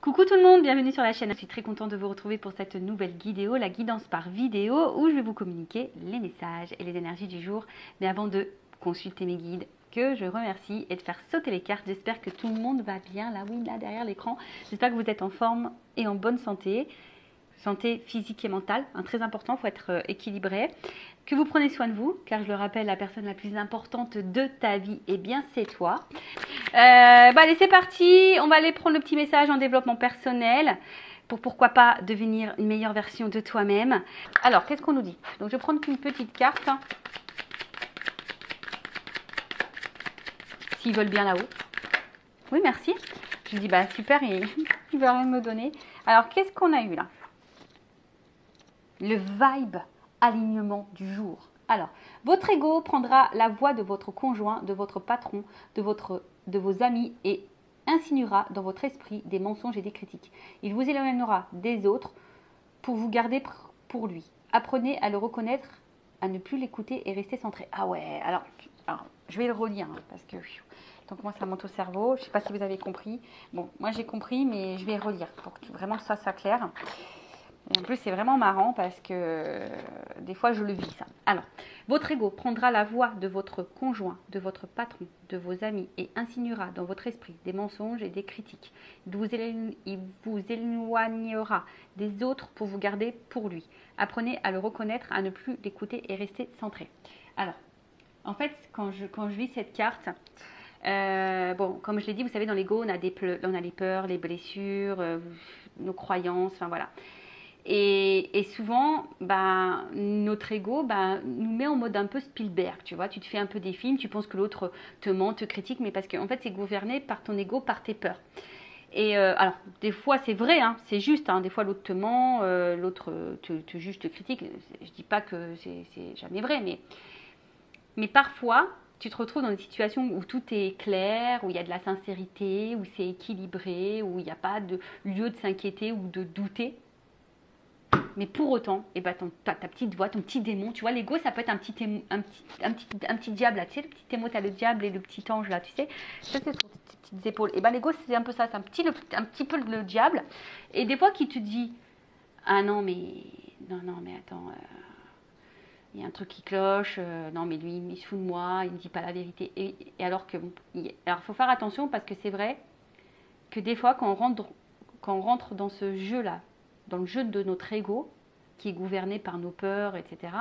Coucou tout le monde, bienvenue sur la chaîne. Je suis très contente de vous retrouver pour cette nouvelle vidéo, la guidance par vidéo, où je vais vous communiquer les messages et les énergies du jour. Mais avant de consulter mes guides, que je remercie et de faire sauter les cartes, j'espère que tout le monde va bien, là oui, là derrière l'écran. J'espère que vous êtes en forme et en bonne santé. Santé physique et mentale, très important, il faut être équilibré. Que vous prenez soin de vous, car je le rappelle, la personne la plus importante de ta vie, eh bien c'est toi. Allez, c'est parti, on va aller prendre le petit message en développement personnel pour pourquoi pas devenir une meilleure version de toi-même. Alors, qu'est-ce qu'on nous dit? Donc, je vais prendre une petite carte. S'ils veulent bien là-haut. Oui, merci. Je dis, bah super, il ne veut rien me donner. Alors, qu'est-ce qu'on a eu là? Le vibe alignement du jour. Alors, votre ego prendra la voix de votre conjoint, de votre patron, de vos amis et insinuera dans votre esprit des mensonges et des critiques. Il vous éloignera des autres pour vous garder pour lui. Apprenez à le reconnaître, à ne plus l'écouter et rester centré. Ah ouais, alors je vais le relire parce que donc moi ça monte au cerveau. Je ne sais pas si vous avez compris. Bon, moi j'ai compris, mais je vais relire pour que vraiment que ça soit clair. Et en plus, c'est vraiment marrant parce que des fois, je le vis, ça. Alors, votre ego prendra la voix de votre conjoint, de votre patron, de vos amis et insinuera dans votre esprit des mensonges et des critiques. Il vous éloignera des autres pour vous garder pour lui. Apprenez à le reconnaître, à ne plus l'écouter et rester centré. Alors, en fait, quand je lis cette carte, bon, comme je l'ai dit, vous savez, dans l'ego, on a les peurs, les blessures, nos croyances, enfin voilà. Et souvent, notre ego nous met en mode un peu Spielberg, tu vois. Tu te fais un peu des films, tu penses que l'autre te ment, te critique, mais parce qu'en fait, c'est gouverné par ton ego, par tes peurs. Et alors, des fois, c'est vrai, c'est juste. Des fois, l'autre te ment, l'autre te juge, te critique. Je dis pas que c'est jamais vrai, mais parfois, tu te retrouves dans des situations où tout est clair, où il y a de la sincérité, où c'est équilibré, où il n'y a pas de lieu de s'inquiéter ou de douter. Mais pour autant, ta petite voix, ton petit démon, tu vois, l'ego, ça peut être un petit diable, là, tu sais, le petit démon, tu as le diable et le petit ange, là, tu sais, ça, c'est sur tes petites épaules. Et l'ego, c'est un peu ça, c'est un petit peu le diable. Et des fois, qui te dit, ah non, mais attends, il y a un truc qui cloche, non, mais lui, il se fout de moi, il ne dit pas la vérité. Et alors il faut faire attention parce que c'est vrai que des fois, quand on rentre dans ce jeu-là, dans le jeu de notre ego, qui est gouverné par nos peurs, etc.,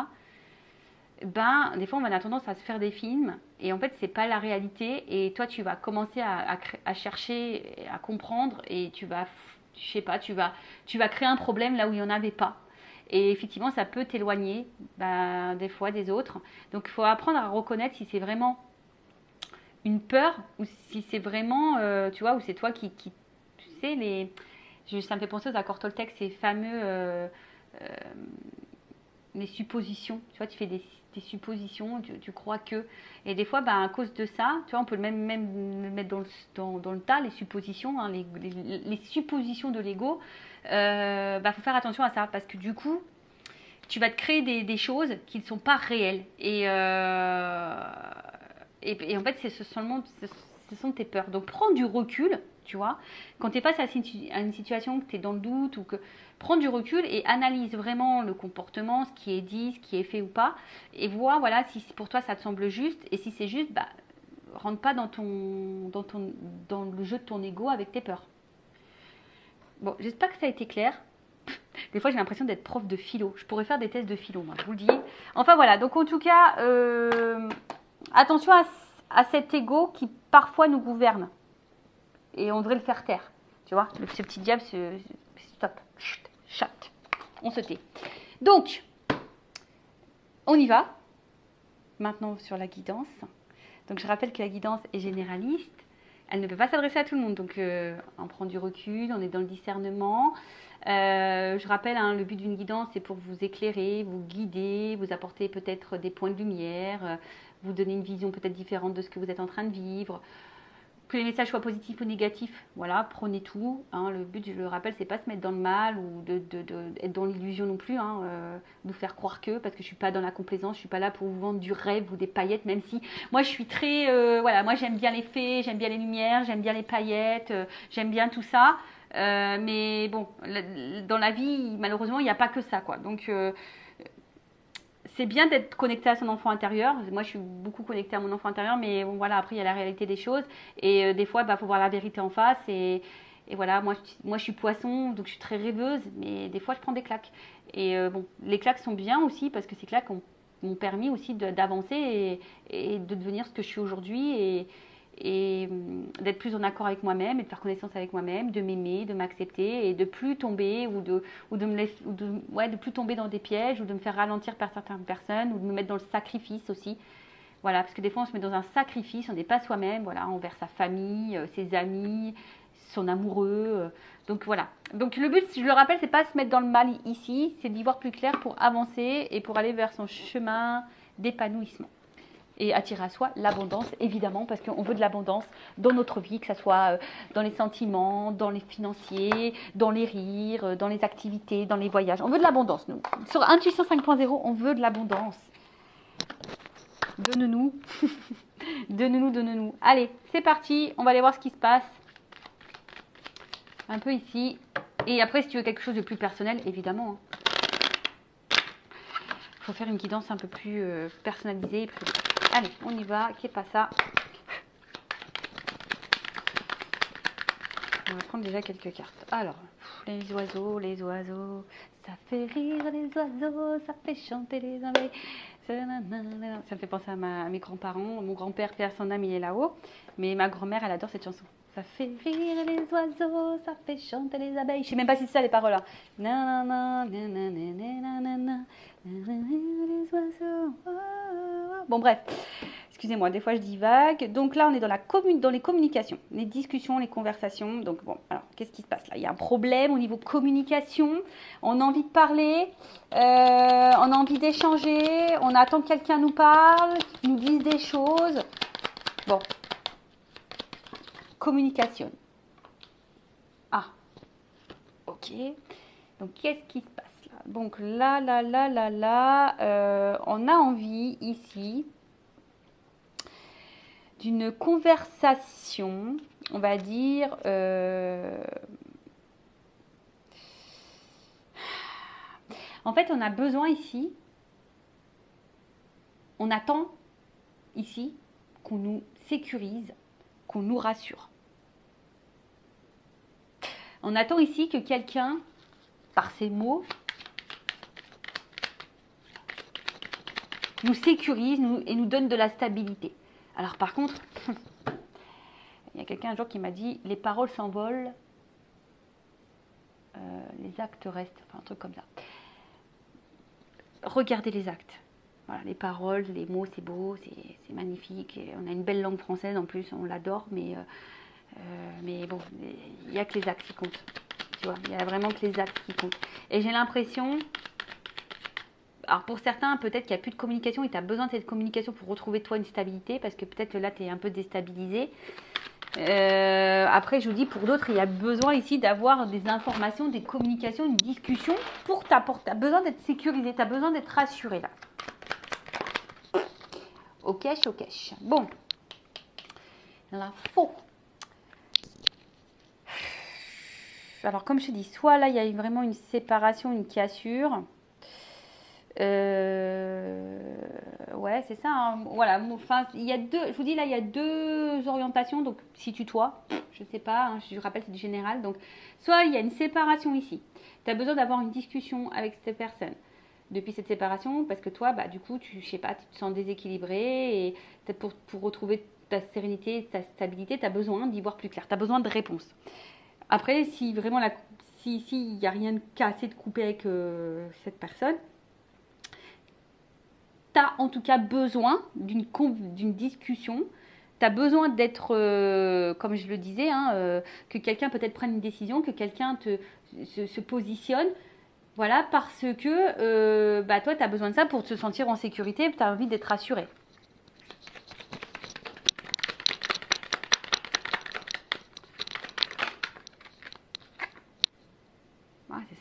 des fois, on va avoir tendance à se faire des films, et en fait, c'est pas la réalité, et toi, tu vas commencer à chercher, à comprendre, et tu vas, je sais pas, tu vas créer un problème là où il n'y en avait pas. Et effectivement, ça peut t'éloigner, des fois, des autres. Donc, il faut apprendre à reconnaître si c'est vraiment une peur, ou si c'est vraiment, tu vois, ou c'est toi qui tu sais, ça me fait penser aux accords Toltec, ces fameux les suppositions. Tu vois, tu fais des suppositions, tu crois que. Et des fois, à cause de ça, tu vois, on peut même le mettre dans le tas, les suppositions, les suppositions de l'ego. Faut faire attention à ça parce que du coup, tu vas te créer des choses qui ne sont pas réelles. Et en fait, ce sont tes peurs. Donc, prends du recul, tu vois. Quand tu es face à une situation, que tu es dans le doute, ou que prends du recul et analyse vraiment le comportement, ce qui est dit, ce qui est fait ou pas. Et vois, voilà, si pour toi, ça te semble juste. Et si c'est juste, rentre pas dans le jeu de ton ego avec tes peurs. Bon, j'espère que ça a été clair. Des fois, j'ai l'impression d'être prof de philo. Je pourrais faire des tests de philo, moi, je vous le dis. Enfin, voilà. Donc, en tout cas, attention à cet ego qui, parfois, nous gouverne. Et on devrait le faire taire. Tu vois, ce petit diable, stop. Chut, chat. On se tait. Donc, on y va. Maintenant, sur la guidance. Donc, je rappelle que la guidance est généraliste. Elle ne peut pas s'adresser à tout le monde. Donc, on prend du recul, on est dans le discernement. Je rappelle, le but d'une guidance, c'est pour vous éclairer, vous guider, vous apporter peut-être des points de lumière, vous donner une vision peut-être différente de ce que vous êtes en train de vivre. Que les messages soient positifs ou négatifs, voilà, prenez tout. Hein, le but, je le rappelle, c'est pas se mettre dans le mal ou être dans l'illusion non plus, hein, nous faire croire que, parce que je suis pas dans la complaisance, je suis pas là pour vous vendre du rêve ou des paillettes, même si moi je suis très, voilà, moi j'aime bien les fées, j'aime bien les lumières, j'aime bien les paillettes, j'aime bien tout ça. Mais bon, dans la vie, malheureusement, il n'y a pas que ça, quoi. Donc c'est bien d'être connecté à son enfant intérieur. Moi, je suis beaucoup connectée à mon enfant intérieur, mais bon, voilà, après, il y a la réalité des choses. Et des fois, il faut voir la vérité en face. Et voilà, moi, je suis poisson, donc je suis très rêveuse, mais des fois, je prends des claques. Et bon, les claques sont bien aussi, parce que ces claques m'ont permis aussi d'avancer et de devenir ce que je suis aujourd'hui. Et d'être plus en accord avec moi-même et de faire connaissance avec moi-même, de m'aimer, de m'accepter et de plus tomber de plus tomber dans des pièges ou de me faire ralentir par certaines personnes ou de me mettre dans le sacrifice aussi. Voilà, parce que des fois on se met dans un sacrifice, on n'est pas soi-même, voilà, envers sa famille, ses amis, son amoureux. Donc voilà. Donc le but, je le rappelle, c'est pas se mettre dans le mal ici, c'est d'y voir plus clair pour avancer et pour aller vers son chemin d'épanouissement. Et attirer à soi l'abondance, évidemment, parce qu'on veut de l'abondance dans notre vie, que ce soit dans les sentiments, dans les financiers, dans les rires, dans les activités, dans les voyages. On veut de l'abondance, nous. Sur Intuition 5.0, on veut de l'abondance. Donne-nous. Donne-nous, donne-nous. Allez, c'est parti. On va aller voir ce qui se passe. Un peu ici. Et après, si tu veux quelque chose de plus personnel, évidemment. Il faut faire une guidance un peu plus personnalisée. Allez, on y va. Qu'est pas ça? On va prendre déjà quelques cartes. Alors, les oiseaux, ça fait rire les oiseaux, ça fait chanter les abeilles. Ça me fait penser à mes grands-parents. Mon grand-père, père son âme, il est là-haut. Mais ma grand-mère, elle adore cette chanson. Ça fait rire les oiseaux, ça fait chanter les abeilles. Je sais même pas si c'est ça les paroles. Hein. Les oiseaux. Bon bref, excusez-moi, des fois je divague. Donc là, on est dans les communications, les discussions, les conversations. Donc bon, alors qu'est-ce qui se passe là? Il y a un problème au niveau communication. On a envie de parler, on a envie d'échanger, on attend que quelqu'un nous parle, qu'il nous dise des choses. Bon. Communication. Ah, ok. Donc, qu'est-ce qui se passe là? Donc, là, on a envie ici d'une conversation, on va dire, en fait, on a besoin ici, on attend ici qu'on nous sécurise, qu'on nous rassure. On attend ici que quelqu'un, par ses mots, nous sécurise et nous donne de la stabilité. Alors par contre, il y a quelqu'un un jour qui m'a dit, les paroles s'envolent, les actes restent, enfin un truc comme ça. Regardez les actes. Voilà, les paroles, les mots, c'est beau, c'est magnifique. Et on a une belle langue française en plus, on l'adore, mais bon, il n'y a que les actes qui comptent. Tu vois, il n'y a vraiment que les actes qui comptent. Et j'ai l'impression, alors pour certains, peut-être qu'il n'y a plus de communication et tu as besoin de cette communication pour retrouver toi une stabilité, parce que peut-être là, tu es un peu déstabilisé. Après, je vous dis, pour d'autres, il y a besoin ici d'avoir des informations, des communications, une discussion pour t'apporter. Tu as besoin d'être sécurisé, tu as besoin d'être rassuré là. Ok. Bon. L'info. Alors, comme je te dis, soit là, il y a vraiment une séparation, une cassure. Ouais, c'est ça. Hein. Voilà. Enfin, il y a deux. Je vous dis là, il y a deux orientations. Donc, si tutoies, je sais pas. Hein, je rappelle, c'est du général. Donc, soit il y a une séparation ici. Tu as besoin d'avoir une discussion avec cette personne depuis cette séparation, parce que toi, bah, du coup, je sais pas, tu te sens déséquilibré et pour retrouver ta sérénité, ta stabilité, tu as besoin d'y voir plus clair. Tu as besoin de réponses. Après, si vraiment il n'y a rien de cassé, de coupé avec cette personne, tu as en tout cas besoin d'une discussion. Tu as besoin d'être, comme je le disais, hein, que quelqu'un peut-être prenne une décision, que quelqu'un se positionne. Voilà, parce que toi, tu as besoin de ça pour te sentir en sécurité, tu as envie d'être rassuré.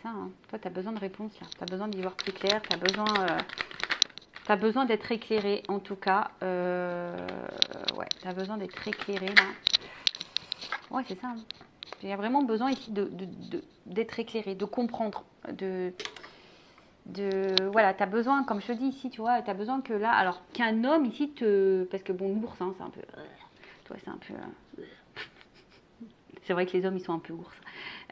ça. Hein. Toi, tu as besoin de réponse là. Tu as besoin d'y voir plus clair. Tu as besoin d'être éclairé, en tout cas. Ouais, tu as besoin d'être éclairé là. Ouais, c'est ça. Hein. Il y a vraiment besoin ici d'être éclairé, de comprendre, voilà, tu as besoin, comme je te dis ici, tu vois, tu as besoin que là, alors qu'un homme ici parce que bon, l'ours, hein, c'est un peu, toi, c'est un peu, c'est vrai que les hommes, ils sont un peu ours.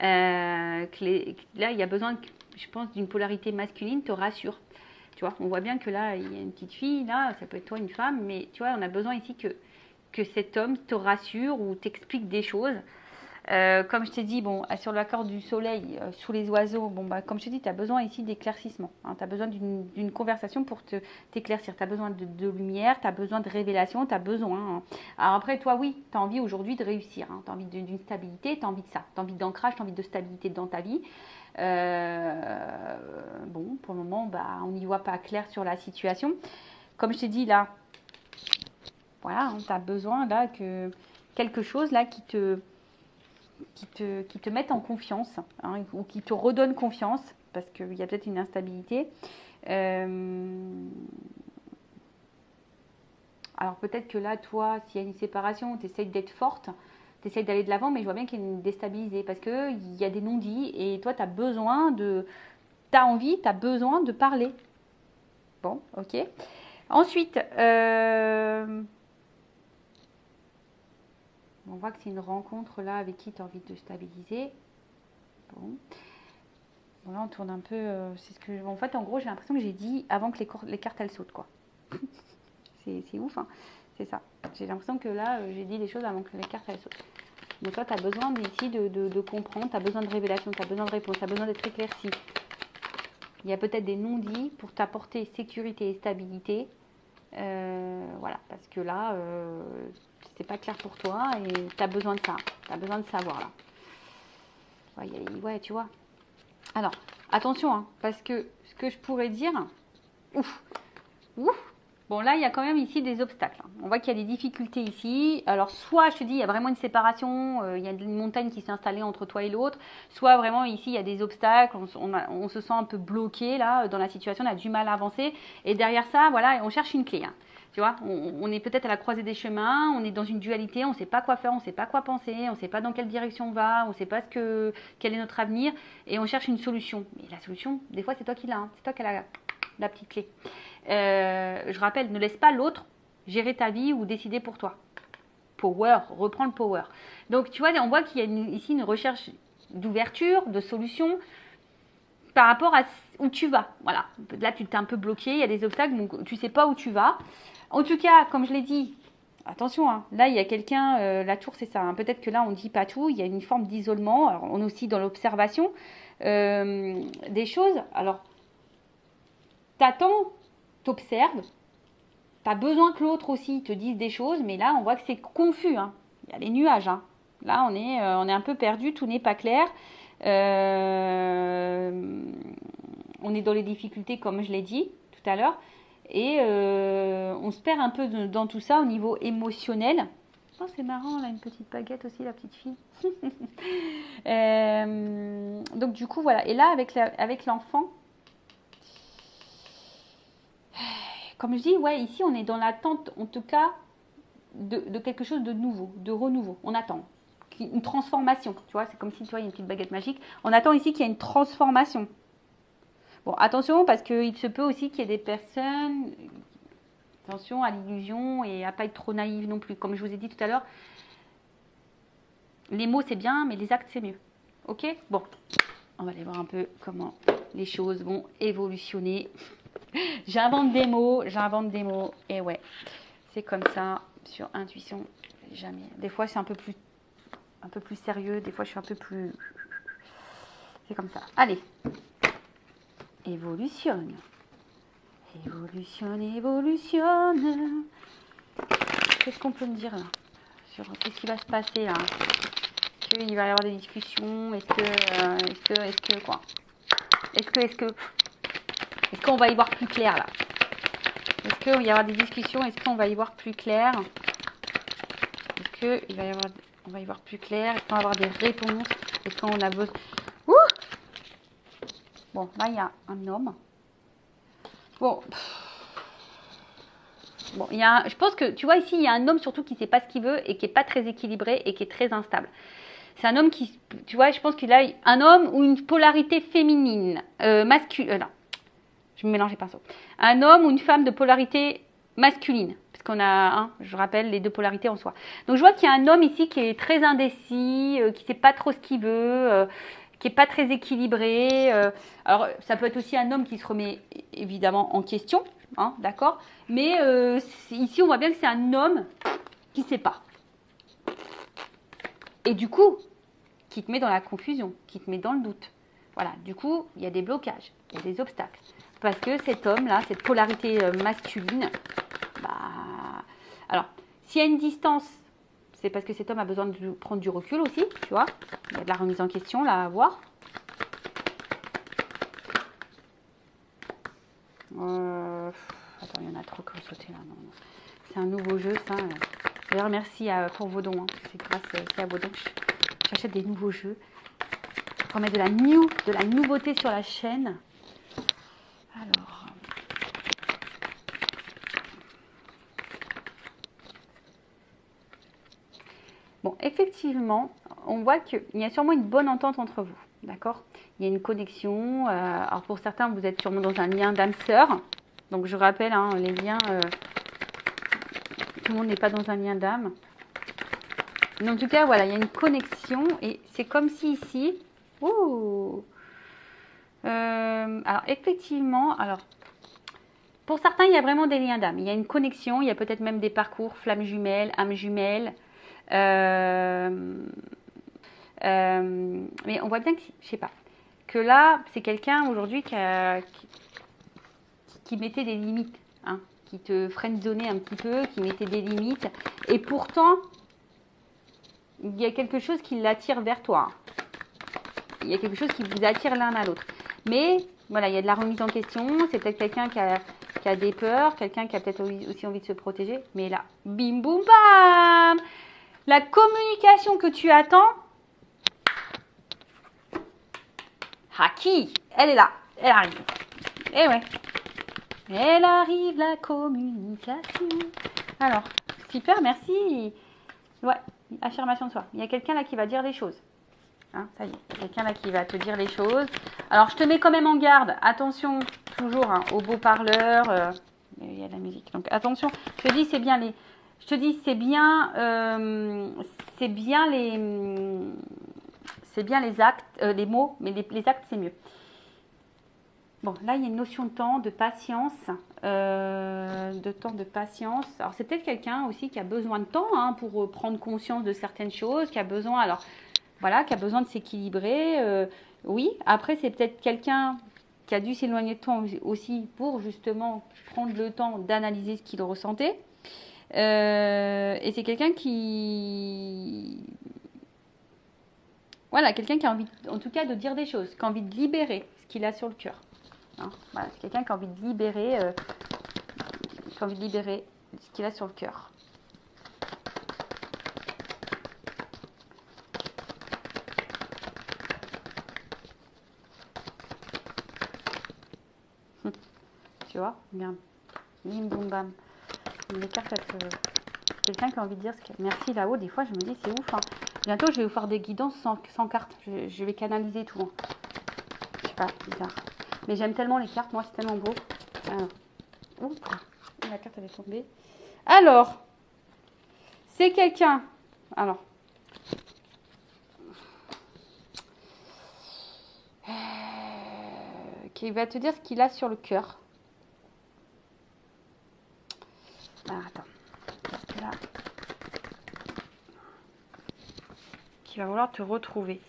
Là, il y a besoin, je pense, d'une polarité masculine, te rassure. Tu vois, on voit bien que là, il y a une petite fille, là, ça peut être toi, une femme, mais tu vois, on a besoin ici que cet homme te rassure ou t'explique des choses. Comme je t'ai dit, bon, sur l'accord du soleil, sous les oiseaux, bon, bah, comme je t'ai dit, tu as besoin ici d'éclaircissement. Hein, tu as besoin d'une conversation pour t'éclaircir. Tu as besoin de lumière, tu as besoin de révélation, tu as besoin. Hein. Alors après, toi, oui, tu as envie aujourd'hui de réussir. Hein, tu as envie d'une stabilité, tu as envie de ça. Tu as envie d'ancrage, tu as envie de stabilité dans ta vie. Bon, pour le moment, bah, on n'y voit pas clair sur la situation. Comme je t'ai dit, là, voilà, hein, tu as besoin là que quelque chose là qui te mettent en confiance, hein, ou qui te redonnent confiance, parce qu'il y a peut-être une instabilité. Alors peut-être que là, toi, s'il y a une séparation, tu essayes d'être forte, tu essayes d'aller de l'avant, mais je vois bien qu'il y a une déstabilisée, parce qu'il y a des non-dits, et toi, tu as besoin tu as envie, tu as besoin de parler. Bon, ok. Ensuite, on voit que c'est une rencontre là avec qui tu as envie de te stabiliser. Bon. Bon, là, on tourne un peu. C'est ce que. En fait, en gros, j'ai l'impression que j'ai dit avant que les cartes elles sautent, quoi. C'est ouf, hein. C'est ça. J'ai l'impression que là, j'ai dit les choses avant que les cartes elles sautent. Donc, toi, tu as besoin ici de comprendre, tu as besoin de révélation, tu as besoin de réponse, tu as besoin d'être éclairci. Il y a peut-être des non-dits pour t'apporter sécurité et stabilité. Voilà, parce que là, c'est pas clair pour toi et tu as besoin de ça. Tu as besoin de savoir là. Ouais, tu vois. Alors, attention, hein, parce que ce que je pourrais dire, ouf, bon là, il y a quand même ici des obstacles. Hein. On voit qu'il y a des difficultés ici. Alors, soit, je te dis, il y a vraiment une séparation, il y a une montagne qui s'est installée entre toi et l'autre, soit vraiment ici, il y a des obstacles, on se sent un peu bloqué là, dans la situation, on a du mal à avancer. Et derrière ça, voilà, on cherche une clé. Hein. Tu vois, on est peut-être à la croisée des chemins, on est dans une dualité, on ne sait pas quoi faire, on ne sait pas quoi penser, on ne sait pas dans quelle direction on va, on ne sait pas quel est notre avenir, et on cherche une solution. Mais la solution, des fois, c'est toi qui l'as, hein. C'est toi qui as la petite clé. Je rappelle, ne laisse pas l'autre gérer ta vie ou décider pour toi. Power, reprends le power. Donc, tu vois, on voit qu'il y a ici une recherche d'ouverture, de solution, par rapport à où tu vas. Voilà, là, tu t'es un peu bloqué, il y a des obstacles, donc tu ne sais pas où tu vas. En tout cas, comme je l'ai dit, attention, hein, là, il y a quelqu'un, la tour, c'est ça. Hein, peut-être que là, on ne dit pas tout, il y a une forme d'isolement. Alors, on est aussi dans l'observation des choses. Alors, t'attends, t'observes, t'as besoin que l'autre aussi te dise des choses, mais là, on voit que c'est confus. Hein. Il y a les nuages. Hein. Là, on est un peu perdu, tout n'est pas clair. On est dans les difficultés, comme je l'ai dit tout à l'heure. Et on se perd un peu dans tout ça au niveau émotionnel. Oh, c'est marrant, là, une petite baguette aussi, la petite fille. Donc, du coup, voilà. Et là, avec l'enfant, comme je dis, ouais, ici, on est dans l'attente, en tout cas, de quelque chose de nouveau, de renouveau. On attend. Une transformation, tu vois, c'est comme si, tu vois, il y a une petite baguette magique. On attend ici qu'il y ait une transformation. Bon, attention, parce qu'il se peut aussi qu'il y ait des personnes... Attention à l'illusion et à pas être trop naïve non plus. Comme je vous ai dit tout à l'heure, les mots c'est bien, mais les actes c'est mieux. Ok? Bon, on va aller voir un peu comment les choses vont évolutionner. J'invente des mots, et ouais, c'est comme ça, sur intuition, jamais. Des fois c'est un peu plus sérieux, des fois je suis un peu plus... C'est comme ça. Allez, évolutionne. Évolutionne. Qu'est-ce qu'on peut me dire là sur qu'est-ce qui va se passer là? Est-ce qu'il va y avoir des discussions? Est-ce qu'on va y voir plus clair là? Est-ce qu'il va y avoir des discussions? Est-ce qu'on va y voir plus clair? On va y voir plus clair? Est-ce qu'on va avoir des réponses? Est-ce qu'on a besoin... Ouh! Bon, là, il y a un homme. Bon. Bon, je pense que, tu vois, ici, il y a un homme surtout qui ne sait pas ce qu'il veut et qui n'est pas très équilibré et qui est très instable. C'est un homme qui, tu vois, je pense qu'il a un homme ou une polarité féminine, masculine. Non, je me mélange les pinceaux. Un homme ou une femme de polarité masculine. Parce qu'on a, je rappelle, les deux polarités en soi. Donc, je vois qu'il y a un homme ici qui est très indécis, qui ne sait pas trop ce qu'il veut, qui n'est pas très équilibré. Alors, ça peut être aussi un homme qui se remet évidemment en question, d'accord. Mais ici, on voit bien que c'est un homme qui ne sait pas. Et du coup, qui te met dans la confusion, qui te met dans le doute. Voilà, du coup, il y a des blocages, il y a des obstacles. Parce que cet homme-là, cette polarité masculine, alors, s'il y a une distance, c'est parce que cet homme a besoin de prendre du recul aussi, tu vois. Il y a de la remise en question, là, à voir. Attends, il y en a trop qui ont sauté, là. Non. C'est un nouveau jeu, ça. D'ailleurs, merci pour vos dons. C'est grâce à vos dons que j'achète des nouveaux jeux. Pour mettre de la nouveauté sur la chaîne. Alors. Bon, effectivement, on voit qu'il y a sûrement une bonne entente entre vous. D'accord? Il y a une connexion. Alors, pour certains, vous êtes sûrement dans un lien d'âme-sœur. Donc, je rappelle, les liens... tout le monde n'est pas dans un lien d'âme. Mais en tout cas, voilà, il y a une connexion. Et c'est comme si ici... alors, effectivement... Alors, pour certains, il y a vraiment des liens d'âme. Il y a une connexion. Il y a peut-être même des parcours, flammes jumelles, âmes jumelles. Mais on voit bien que, je sais pas, que là, c'est quelqu'un aujourd'hui qui mettait des limites, qui te friendzonnait un petit peu, qui mettait des limites. Et pourtant, il y a quelque chose qui l'attire vers toi. Il y a quelque chose qui vous attire l'un à l'autre. Mais voilà, il y a de la remise en question. C'est peut-être quelqu'un qui a des peurs, quelqu'un qui a peut-être aussi envie de se protéger. Mais là, bim boum bam! La communication que tu attends, Haki, elle est là, elle arrive. Eh ouais, elle arrive la communication. Alors, super, merci. Ouais, affirmation de soi. Il y a quelqu'un là qui va dire des choses. Ça y est, il y a quelqu'un là qui va te dire les choses. Alors, je te mets quand même en garde. Attention, toujours aux beaux parleurs. Il y a de la musique. Donc, attention, je te dis, c'est bien les... Je te dis, c'est bien les actes, les mots, mais les actes, c'est mieux. Bon, là, il y a une notion de temps, de patience, de patience. Alors, c'est peut-être quelqu'un aussi qui a besoin de temps pour prendre conscience de certaines choses, qui a besoin, alors, voilà, qui a besoin de s'équilibrer. Oui, après, c'est peut-être quelqu'un qui a dû s'éloigner de toi aussi pour justement prendre le temps d'analyser ce qu'il ressentait. Et c'est quelqu'un qui... Voilà, quelqu'un qui a envie, en tout cas, de dire des choses, qui a envie de libérer ce qu'il a sur le cœur. Voilà, c'est quelqu'un qui a envie de libérer, ce qu'il a sur le cœur. Tu vois, bien, bim boum bam. Les cartes, quelqu'un qui a envie de dire ce qu'il... Merci là-haut, des fois je me dis c'est ouf. Bientôt je vais vous faire des guidances sans cartes. Je vais canaliser tout. Je sais pas, bizarre. Mais j'aime tellement les cartes, moi c'est tellement beau. Alors, oups, la carte elle est tombée. Alors, c'est quelqu'un. Alors, qui va te dire ce qu'il a sur le cœur. Attends, parce que là, qui va vouloir te retrouver.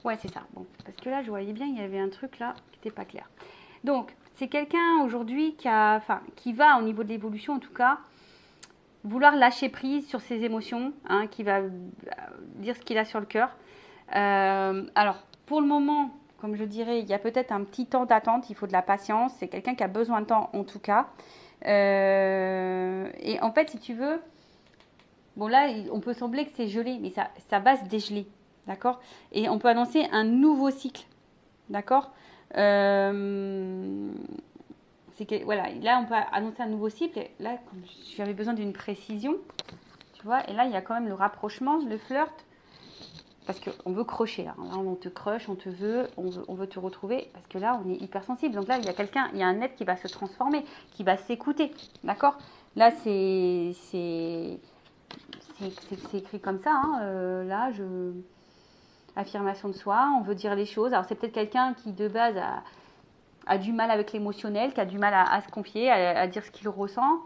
Ouais, c'est ça. Bon, parce que là, je voyais bien, il y avait un truc là qui n'était pas clair. Donc, c'est quelqu'un aujourd'hui qui va au niveau de l'évolution, en tout cas, vouloir lâcher prise sur ses émotions, qui va dire ce qu'il a sur le cœur. Alors, pour le moment, comme je dirais, il y a peut-être un petit temps d'attente, il faut de la patience. C'est quelqu'un qui a besoin de temps, en tout cas. Et en fait, si tu veux, bon là, on peut sembler que c'est gelé, mais ça va se dégeler. D'accord? Et on peut annoncer un nouveau cycle. d'accord. Voilà, là, on peut annoncer un nouveau cycle. Et là, j'avais besoin d'une précision, tu vois. Et là, il y a quand même le rapprochement, le flirt. Parce qu'on veut crocher, là. Là, on te crush, on veut te retrouver. Parce que là, on est hypersensible. Donc là, il y a quelqu'un, il y a un être qui va se transformer, qui va s'écouter, d'accord. Là, c'est écrit comme ça, hein. Affirmation de soi, on veut dire les choses. Alors, c'est peut-être quelqu'un qui, de base, a du mal avec l'émotionnel, qui a du mal à se confier, à dire ce qu'il ressent.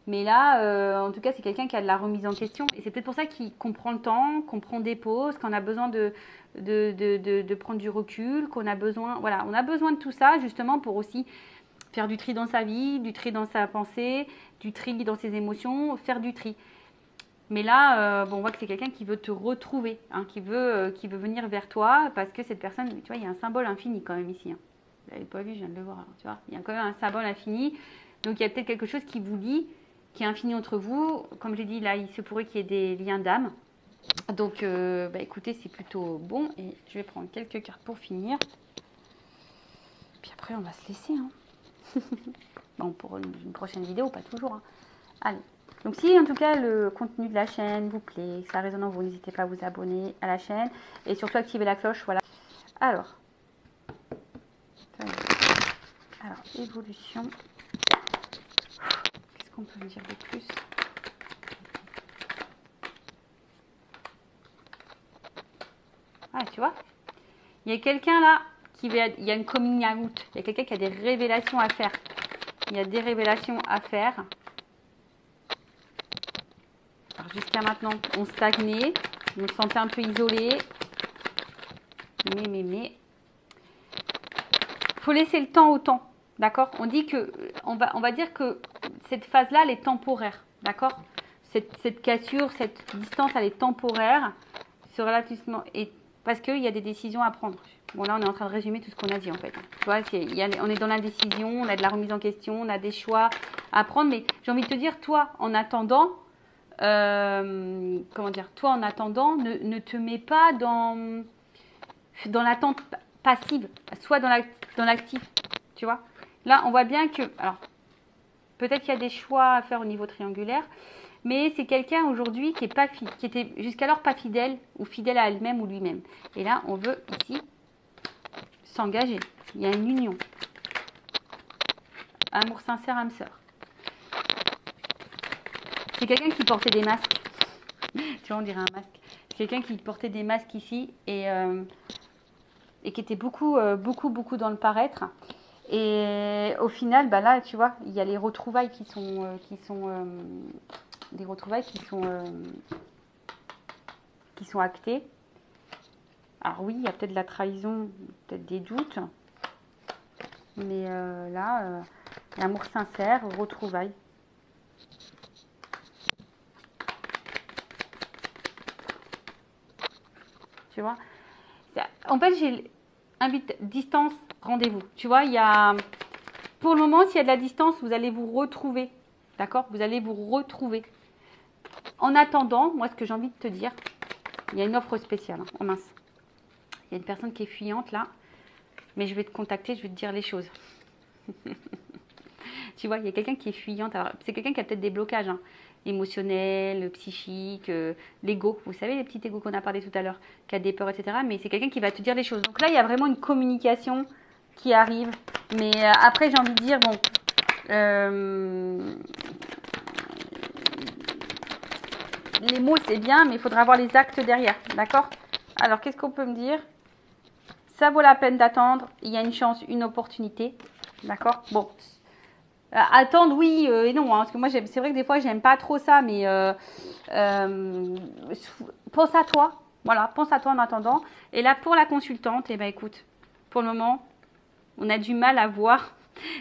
Mais là, en tout cas, c'est quelqu'un qui a de la remise en question. Et c'est peut-être pour ça qu'il comprend le temps, qu'on prend des pauses, qu'on a besoin de prendre du recul, qu'on a besoin, voilà, on a besoin de tout ça justement pour aussi faire du tri dans sa vie, du tri dans sa pensée, du tri dans ses émotions, faire du tri. Mais là, bon, on voit que c'est quelqu'un qui veut te retrouver, hein, qui veut venir vers toi parce que cette personne, tu vois, il y a un symbole infini quand même ici. Hein. Vous l'avez pas vu, je viens de le voir. Hein, tu vois, il y a quand même un symbole infini. Donc il y a peut-être quelque chose qui vous lie, qui est infini entre vous. Comme j'ai dit, là, il se pourrait qu'il y ait des liens d'âme. Donc, écoutez, c'est plutôt bon. Et je vais prendre quelques cartes pour finir. Puis après, on va se laisser. Hein. Bon, pour une prochaine vidéo, pas toujours. Hein. Allez. Donc si en tout cas le contenu de la chaîne vous plaît, que ça résonne en vous, n'hésitez pas à vous abonner à la chaîne et surtout activer la cloche. Voilà. Alors, évolution. Qu'est-ce qu'on peut me dire de plus? Ah, tu vois, il y a quelqu'un là il y a une coming out. Il y a quelqu'un qui a des révélations à faire. Il y a des révélations à faire. Alors jusqu'à maintenant, on stagnait, on se sentait un peu isolé. Mais. Faut laisser le temps au temps, d'accord. On dit que, on va dire que cette phase-là, elle est temporaire, d'accord. Cette cassure, cette distance, elle est temporaire. Ce ralentissement est parce qu'il y a des décisions à prendre. Bon, là, on est en train de résumer tout ce qu'on a dit, en fait. Tu vois, on est dans l'indécision, on a de la remise en question, on a des choix à prendre. Mais j'ai envie de te dire, toi, en attendant, toi, en attendant, ne te mets pas dans l'attente passive, soit dans l'actif, tu vois. Là, on voit bien que, alors, peut-être qu'il y a des choix à faire au niveau triangulaire, mais c'est quelqu'un aujourd'hui qui était jusqu'alors pas fidèle ou fidèle à elle-même ou lui-même. Et là, on veut ici s'engager. Il y a une union. Amour sincère, âme sœur. C'est quelqu'un qui portait des masques. Tu vois, on dirait un masque. C'est quelqu'un qui portait des masques ici et qui était beaucoup dans le paraître. Et au final, bah là, tu vois, il y a les retrouvailles qui sont des retrouvailles qui sont actées. Alors oui, il y a peut-être de la trahison, peut-être des doutes, mais là, l'amour sincère, retrouvailles. Tu vois, en fait, j'ai distance, rendez-vous. Tu vois, il y a, pour le moment, s'il y a de la distance, vous allez vous retrouver, d'accord? Vous allez vous retrouver. En attendant, moi, ce que j'ai envie de te dire, il y a une offre spéciale. Hein. Oh mince. Il y a une personne qui est fuyante là. Mais je vais te contacter, je vais te dire les choses. Tu vois, il y a quelqu'un qui est fuyante. C'est quelqu'un qui a peut-être des blocages hein, émotionnels, psychiques, l'ego. Vous savez, les petits égos qu'on a parlé tout à l'heure, qui a des peurs, etc. Mais c'est quelqu'un qui va te dire les choses. Donc là, il y a vraiment une communication qui arrive. Mais après, j'ai envie de dire, bon... les mots, c'est bien, mais il faudra avoir les actes derrière. D'accord? Alors, qu'est-ce qu'on peut me dire? Ça vaut la peine d'attendre. Il y a une chance, une opportunité. D'accord? Bon. Attendre, oui et non. Hein, parce que moi, c'est vrai que des fois, j'aime pas trop ça. Mais pense à toi. Voilà, pense à toi en attendant. Et là, pour la consultante, eh ben, écoute, pour le moment, on a du mal à voir.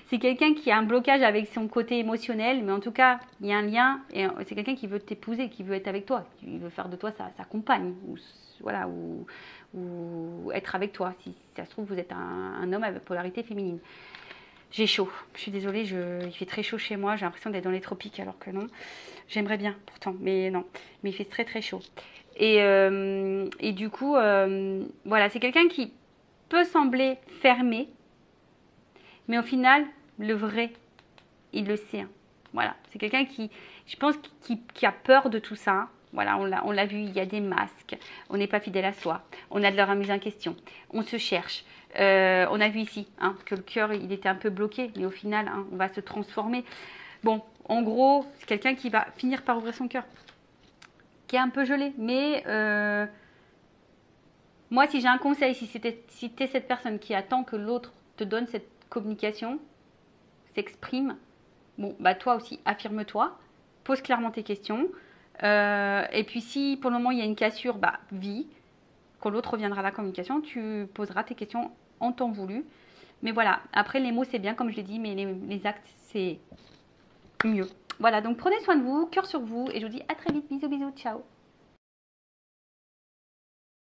C'est quelqu'un qui a un blocage avec son côté émotionnel, mais en tout cas, il y a un lien, et c'est quelqu'un qui veut t'épouser, qui veut être avec toi, qui veut faire de toi sa compagne, voilà, ou être avec toi. Si ça se trouve, vous êtes un homme avec polarité féminine. J'ai chaud, je suis désolée, il fait très chaud chez moi, j'ai l'impression d'être dans les tropiques, alors que non. J'aimerais bien, pourtant, mais non. Mais il fait très très chaud. Et du coup, voilà, c'est quelqu'un qui peut sembler fermé, mais au final, le vrai, il le sait. Hein. Voilà, c'est quelqu'un qui, je pense, qui a peur de tout ça. Voilà, on l'a vu, il y a des masques, on n'est pas fidèle à soi, on a de la remise en question, on se cherche. On a vu ici hein, que le cœur, il était un peu bloqué, mais au final, hein, on va se transformer. Bon, en gros, c'est quelqu'un qui va finir par ouvrir son cœur, qui est un peu gelé, mais moi, si j'ai un conseil, si t'es cette personne qui attend que l'autre te donne cette communication, s'exprime, bon, bah toi aussi, affirme-toi, pose clairement tes questions. Et puis si pour le moment il y a une cassure, bah vis. Quand l'autre reviendra à la communication, tu poseras tes questions en temps voulu. Mais voilà, après les mots c'est bien comme je l'ai dit, mais les actes c'est mieux. Voilà, donc prenez soin de vous, cœur sur vous, et je vous dis à très vite, bisous bisous, ciao.